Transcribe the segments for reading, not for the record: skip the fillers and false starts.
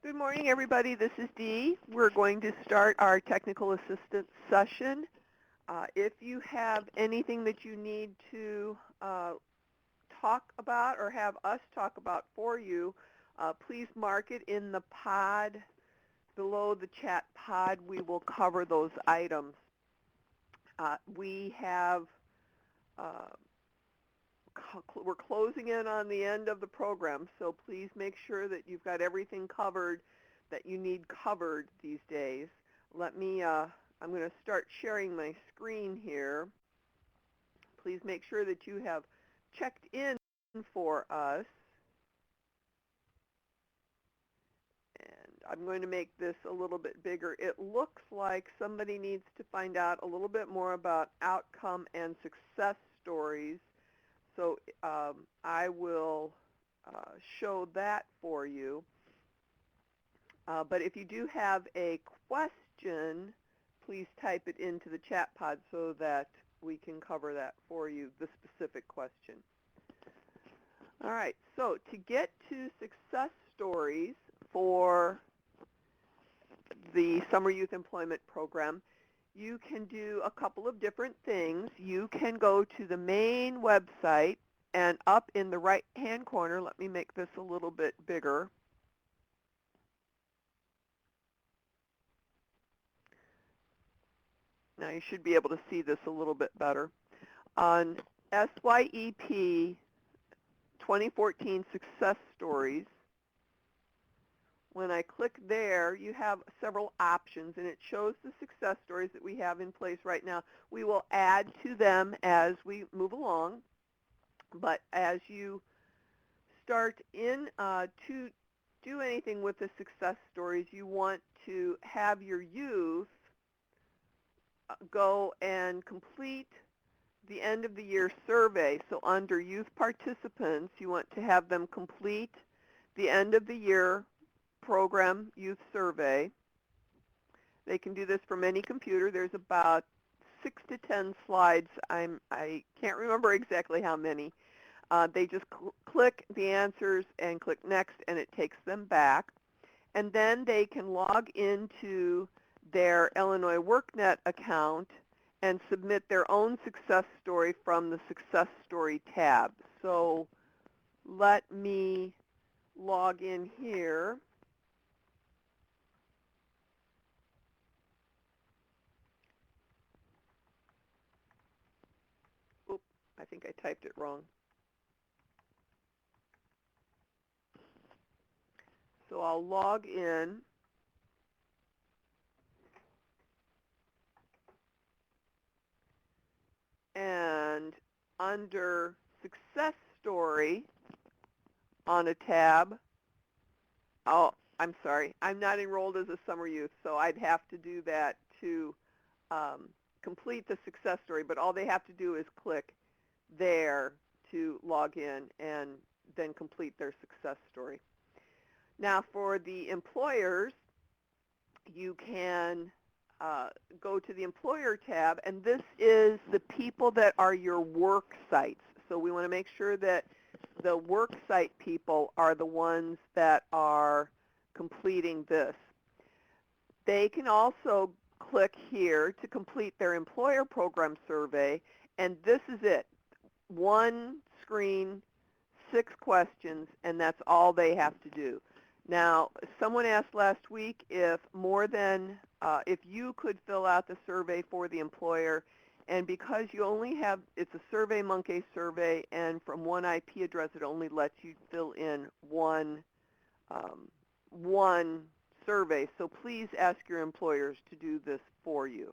Good morning, everybody. This is Dee. We're going to start our technical assistance session. If you have anything that you need to talk about or have us talk about for you, please mark it in the pod below the chat pod. We will cover those items. We have we're closing in on the end of the program, so please make sure that you've got everything covered that you need covered these days. I'm going to start sharing my screen here. Please make sure that you have checked in for us. And I'm going to make this a little bit bigger. It looks like somebody needs to find out a little bit more about outcome and success stories. So I will show that for you. But if you do have a question, please type it into the chat pod so that we can cover that for you, the specific question. All right, so to get to success stories for the Summer Youth Employment Program, you can do a couple of different things. You can go to the main website, and up in the right-hand corner, let me make this a little bit bigger. Now you should be able to see this a little bit better. On SYEP 2014 Success Stories, when I click there, you have several options, and it shows the success stories that we have in place right now. We will add to them as we move along, but as you start in to do anything with the success stories, you want to have your youth go and complete the end of the year survey. So under youth participants, you want to have them complete the end of the year program youth survey. They can do this from any computer. There's about 6 to 10 slides. I can't remember exactly how many. They just click the answers and click next, and it takes them back. And then they can log into their Illinois WorkNet account and submit their own success story from the Success Story tab. So let me log in here. Oop, I think I typed it wrong. So I'll log in. And under Success Story on a tab, I'm sorry, I'm not enrolled as a summer youth, so I'd have to do that to complete the success story, but all they have to do is click there to log in and then complete their success story. Now for the employers, you can go to the employer tab, and this is the people that are your work sites. So we want to make sure that the work site people are the ones that are completing this. They can also click here to complete their employer program survey, and this is it. One screen, 6 questions, and that's all they have to do. Now, someone asked last week if if you could fill out the survey for the employer, and because you only have, it's a SurveyMonkey survey, and from one IP address, it only lets you fill in one survey. So please ask your employers to do this for you.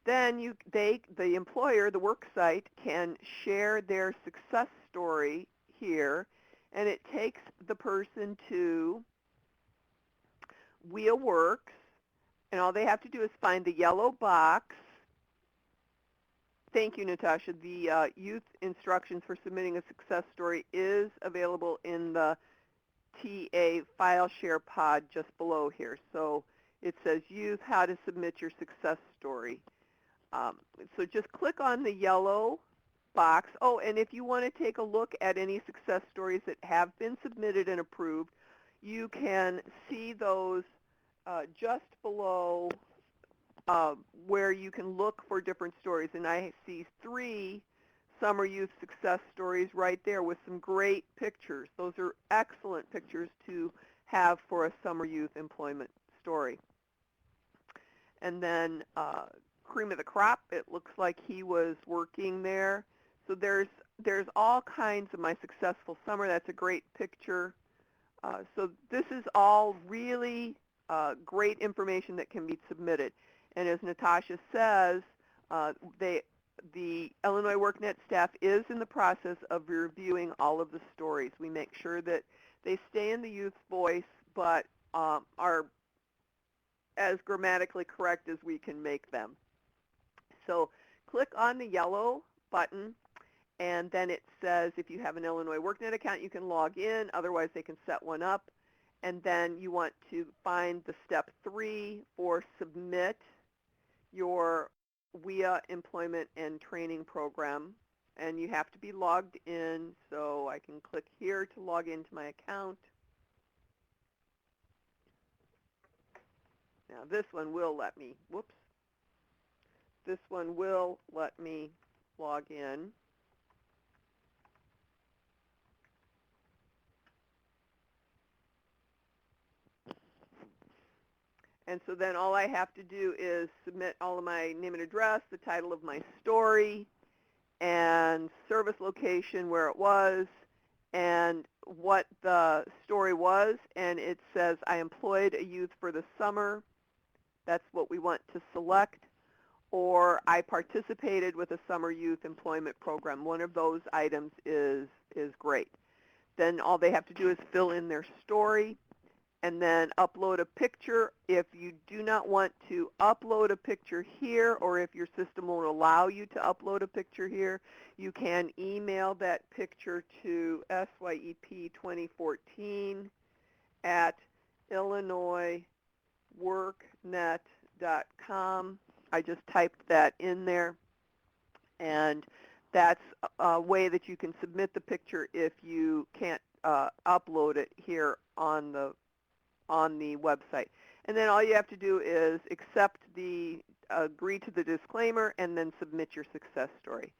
Then the employer, the work site, can share their success story here, and it takes the person to WheelWorks, and all they have to do is find the yellow box. Thank you, Natasha. The youth instructions for submitting a success story is available in the TA file share pod just below here. So it says youth, how to submit your success story. So just click on the yellow box. Oh, and if you want to take a look at any success stories that have been submitted and approved, you can see those just below where you can look for different stories. And I see 3 summer youth success stories right there with some great pictures. Those are excellent pictures to have for a summer youth employment story. And then cream of the crop, it looks like he was working there. So there's all kinds of my successful summer. That's a great picture. So this is all really great information that can be submitted. And as Natasha says, the Illinois WorkNet staff is in the process of reviewing all of the stories. We make sure that they stay in the youth's voice, but are as grammatically correct as we can make them. So click on the yellow button, and then it says if you have an Illinois WorkNet account, you can log in. Otherwise, they can set one up. And then you want to find the step 3 for submit your WIA employment and training program. And you have to be logged in. So I can click here to log into my account. Now this one will let me, whoops. This one will let me log in. And so then all I have to do is submit all of my name and address, the title of my story, and service location where it was, and what the story was. And it says I employed a youth for the summer. That's what we want to select. Or I participated with a summer youth employment program. One of those items is great. Then all they have to do is fill in their story and then upload a picture. If you do not want to upload a picture here, or if your system won't allow you to upload a picture here, you can email that picture to SYEP2014 at illinoisworknet.com. I just typed that in there, and that's a way that you can submit the picture if you can't upload it here on the website. And then all you have to do is agree to the disclaimer, and then submit your success story.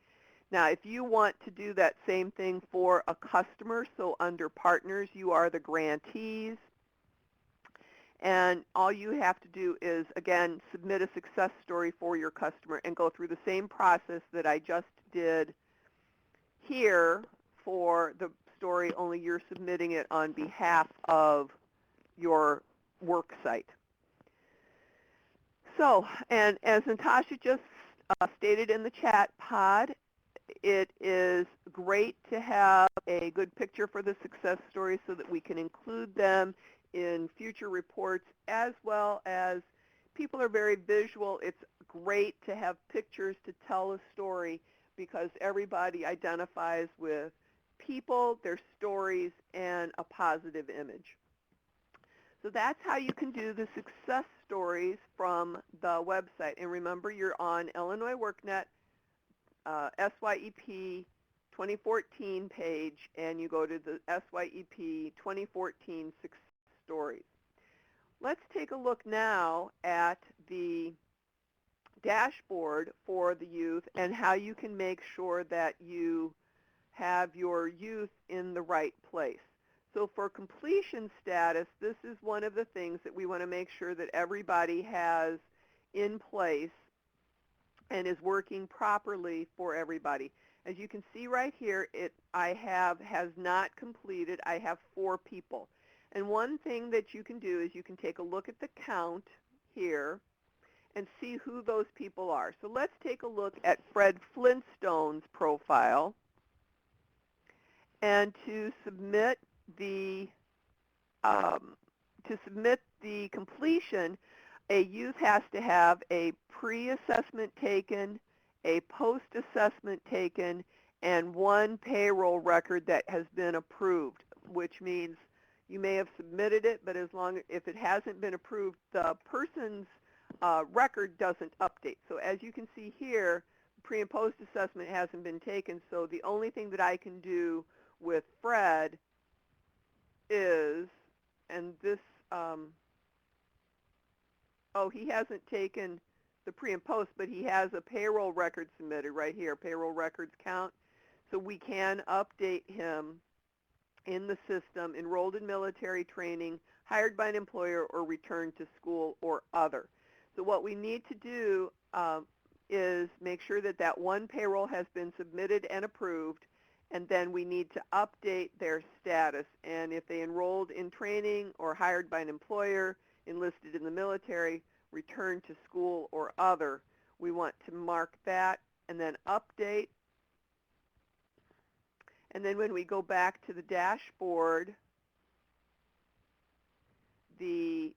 Now, if you want to do that same thing for a customer, so under partners, you are the grantees, and all you have to do is, again, submit a success story for your customer and go through the same process that I just did here for the story, only you're submitting it on behalf of your work site. So, and as Natasha just stated in the chat pod, it is great to have a good picture for the success stories so that we can include them in future reports, as well as people are very visual. It's great to have pictures to tell a story because everybody identifies with people, their stories, and a positive image. So that's how you can do the success stories from the website. And remember, you're on Illinois WorkNet SYEP 2014 page, and you go to the SYEP 2014 success stories. Let's take a look now at the dashboard for the youth and how you can make sure that you have your youth in the right place. So for completion status, this is one of the things that we want to make sure that everybody has in place and is working properly for everybody. As you can see right here, has not completed. I have 4 people. And one thing that you can do is you can take a look at the count here and see who those people are. So let's take a look at Fred Flintstone's profile. And to submit the completion, a youth has to have a pre-assessment taken, a post-assessment taken, and 1 payroll record that has been approved, which means you may have submitted it, but if it hasn't been approved, the person's record doesn't update. So as you can see here, pre and post assessment hasn't been taken, so the only thing that I can do with Fred is and this, oh, he hasn't taken the pre and post, but he has a payroll record submitted right here, payroll records count. So we can update him in the system, enrolled in military training, hired by an employer, or returned to school or other. So what we need to do is make sure that that one payroll has been submitted and approved, and then we need to update their status. And if they enrolled in training or hired by an employer, enlisted in the military, returned to school or other, we want to mark that and then update. And then when we go back to the dashboard, and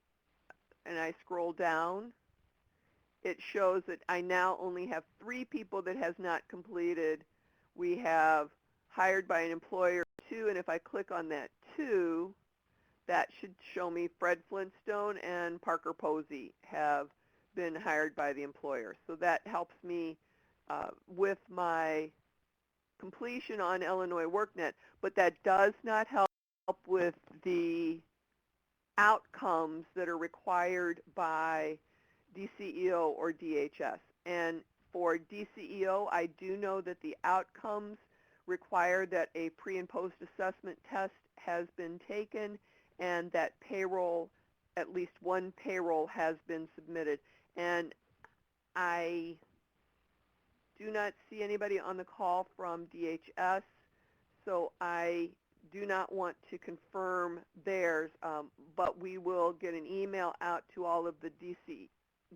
I scroll down, it shows that I now only have 3 people that has not completed. We have hired by an employer 2, and if I click on that 2, that should show me Fred Flintstone and Parker Posey have been hired by the employer. So that helps me with my completion on Illinois WorkNet, but that does not help with the outcomes that are required by DCEO or DHS. And for DCEO, I do know that the outcomes require that a pre and post assessment test has been taken and that payroll, at least one payroll, has been submitted. And I do not see anybody on the call from DHS, so I do not want to confirm theirs, but we will get an email out to all of the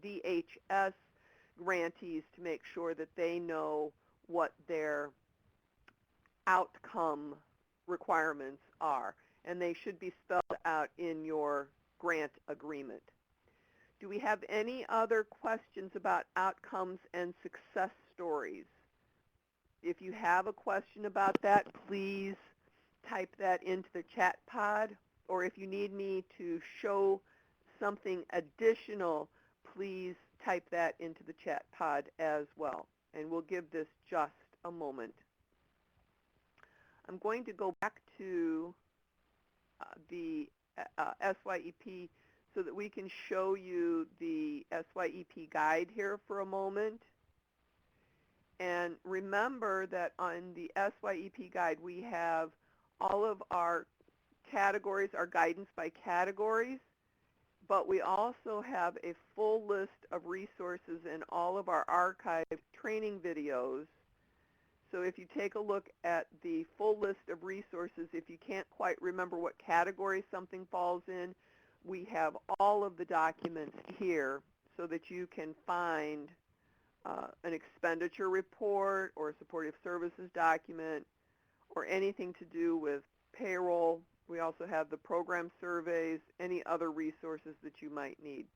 DHS grantees to make sure that they know what their outcome requirements are, and they should be spelled out in your grant agreement. Do we have any other questions about outcomes and success stories? If you have a question about that, please type that into the chat pod, or if you need me to show something additional, please type that into the chat pod as well. And we'll give this just a moment. I'm going to go back to the SYEP so that we can show you the SYEP guide here for a moment. And remember that on the SYEP guide, we have all of our categories, our guidance by categories, but we also have a full list of resources in all of our archived training videos. So if you take a look at the full list of resources, if you can't quite remember what category something falls in, we have all of the documents here so that you can find an expenditure report or a supportive services document or anything to do with payroll. We also have the program surveys, any other resources that you might need.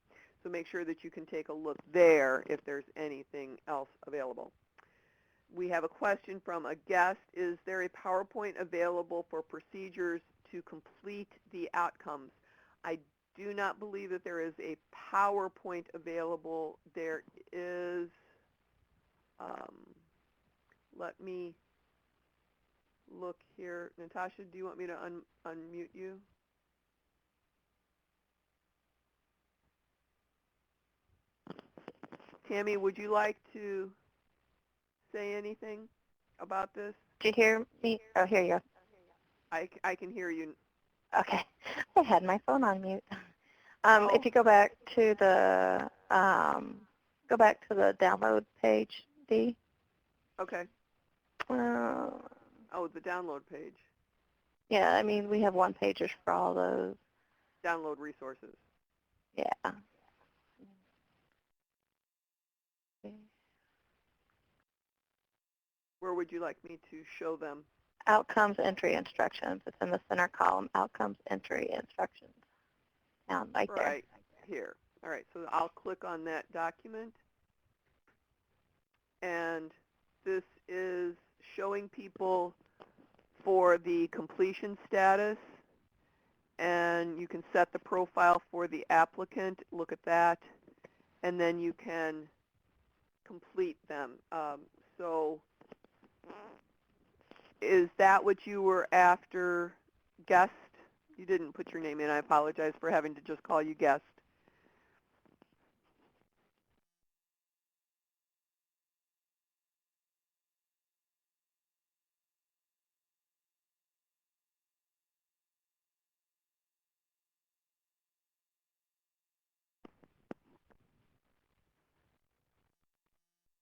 So make sure that you can take a look there if there's anything else available. We have a question from a guest. Is there a PowerPoint available for procedures to complete the outcomes? I do not believe that there is a PowerPoint available. There is, let me look here. Natasha, do you want me to unmute you? Tammy, would you like to say anything about this? Did you hear me? Oh, here you go. I can hear you. Okay. I had my phone on mute. Oh. If you go back to the download page, Dee. Okay. Oh, the download page. Yeah, I mean, we have one pages for all those. Download resources. Yeah. Where would you like me to show them? Outcomes entry instructions. It's in the center column, outcomes entry instructions. Down right there. Right here. All right, so I'll click on that document. And this is showing people for the completion status. And you can set the profile for the applicant. Look at that. And then you can complete them. So is that what you were after, guest? You didn't put your name in. I apologize for having to just call you guest.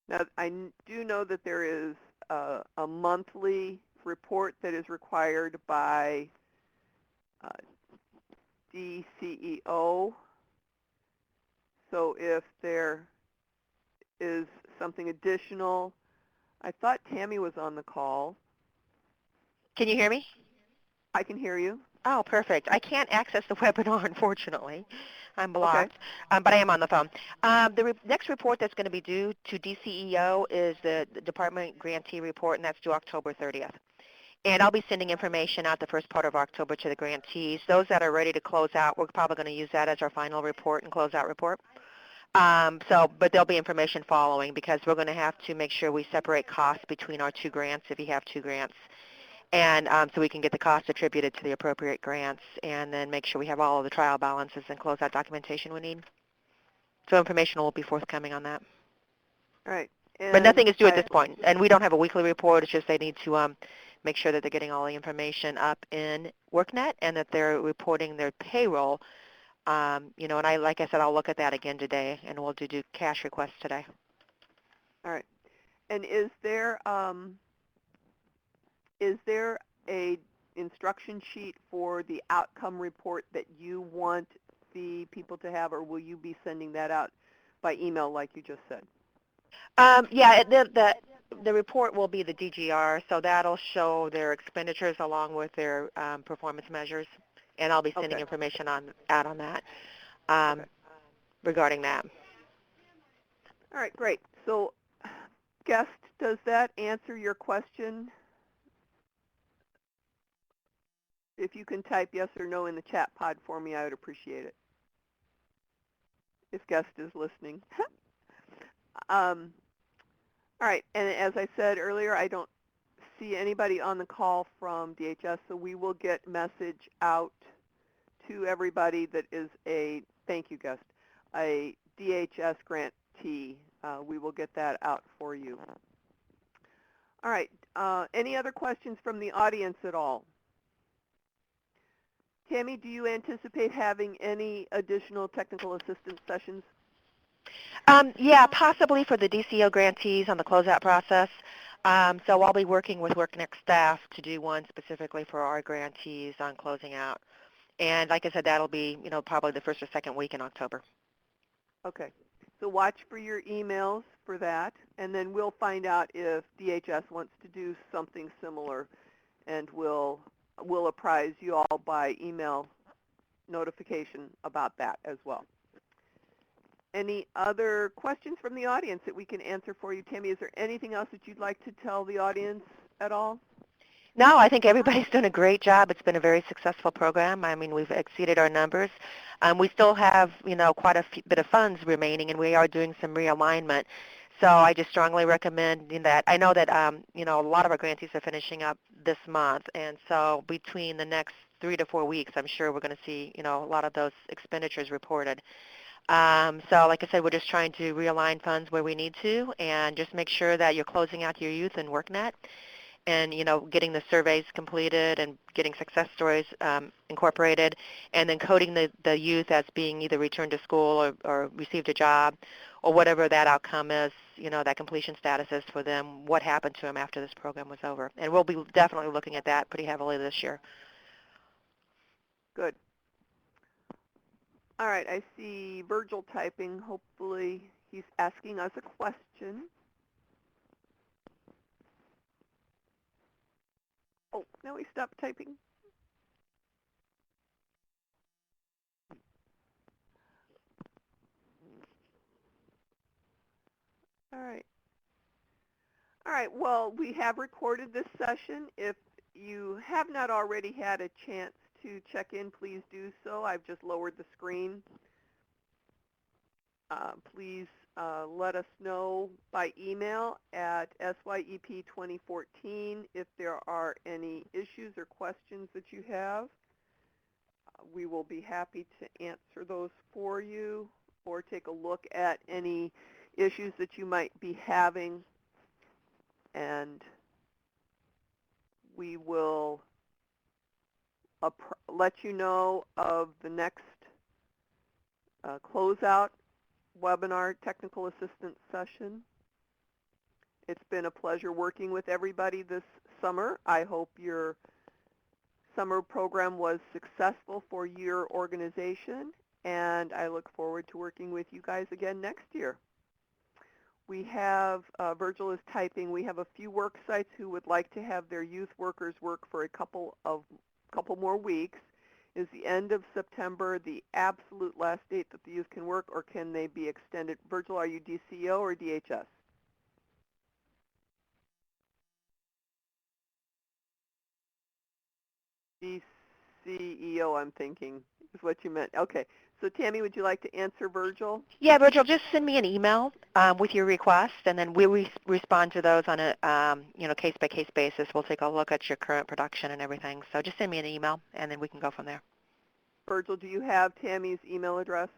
Now, do know that there is a monthly report that is required by uh, DCEO. So if there is something additional, I thought Tammy was on the call. Can you hear me? I can hear you. Oh, perfect. I can't access the webinar, unfortunately. I'm Okay. blocked, but I am on the phone. The next report that's going to be due to DCEO is the Department Grantee Report, and that's due October 30th. And I'll be sending information out the first part of October to the grantees. Those that are ready to close out, we're probably going to use that as our final report and closeout report. But there'll be information following because we're going to have to make sure we separate costs between our two grants if you have two grants. And so we can get the cost attributed to the appropriate grants and then make sure we have all of the trial balances and closeout documentation we need. So information will be forthcoming on that. All right. But nothing is due at this point. And we don't have a weekly report. It's just they need to make sure that they're getting all the information up in WorkNet and that they're reporting their payroll. And like I said, I'll look at that again today, and we'll do cash requests today. All right. And is there a instruction sheet for the outcome report that you want the people to have, or will you be sending that out by email like you just said? Yeah, the report will be the DGR, so that'll show their expenditures along with their performance measures, and I'll be sending information out on that regarding that. All right, great. So, guest, does that answer your question? If you can type yes or no in the chat pod for me, I would appreciate it. If guest is listening. All right, and as I said earlier, I don't see anybody on the call from DHS, so we will get message out to everybody that is thank you, guest, a DHS grantee. We will get that out for you. All right, any other questions from the audience at all? Tammy, do you anticipate having any additional technical assistance sessions? Yeah, possibly for the DCO grantees on the closeout process. So I'll be working with WorkNext staff to do one specifically for our grantees on closing out. And like I said, that'll be, probably the first or second week in October. Okay. So watch for your emails for that, and then we'll find out if DHS wants to do something similar, and we'll apprise you all by email notification about that as well. Any other questions from the audience that we can answer for you? Tammy, is there anything else that you'd like to tell the audience at all? No, I think everybody's done a great job. It's been a very successful program. I mean, we've exceeded our numbers. We still have, quite a bit of funds remaining, and we are doing some realignment. So I just strongly recommend that. I know that, a lot of our grantees are finishing up this month, and so between the next 3 to 4 weeks, I'm sure we're going to see, a lot of those expenditures reported. So like I said, we're just trying to realign funds where we need to and just make sure that you're closing out your youth in WorkNet and, getting the surveys completed and getting success stories incorporated, and then coding the youth as being either returned to school or received a job or whatever that outcome is, that completion status is for them, what happened to them after this program was over. And we'll be definitely looking at that pretty heavily this year. Good. All right, I see Virgil typing. Hopefully he's asking us a question. Oh, no, he stopped typing. All right. All right, well, we have recorded this session. If you have not already had a chance to check in, please do so. I've just lowered the screen. Please let us know by email at SYEP2014 if there are any issues or questions that you have. we will be happy to answer those for you or take a look at any issues that you might be having, and we will let you know of the next closeout webinar technical assistance session. It's been a pleasure working with everybody this summer. I hope your summer program was successful for your organization, and I look forward to working with you guys again next year. We have, Virgil is typing, we have a few work sites who would like to have their youth workers work for a couple more weeks. Is the end of September the absolute last date that the youth can work, or can they be extended? Virgil, are you DCEO or DHS? DCEO, I'm thinking, is what you meant. Okay. So Tammy, would you like to answer Virgil? Yeah, Virgil, just send me an email with your request, and then we'll respond to those on a case-by-case basis. We'll take a look at your current production and everything. So just send me an email, and then we can go from there. Virgil, do you have Tammy's email address?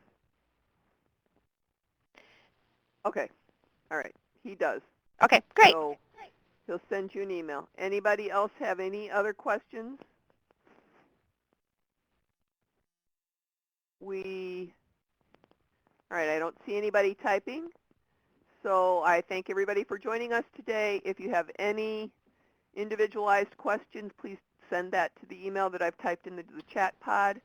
Okay. All right. He does. Okay, great. So he'll send you an email. Anybody else have any other questions? All right, I don't see anybody typing. So I thank everybody for joining us today. If you have any individualized questions, please send that to the email that I've typed into the chat pod,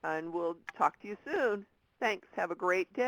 and we'll talk to you soon. Thanks. Have a great day.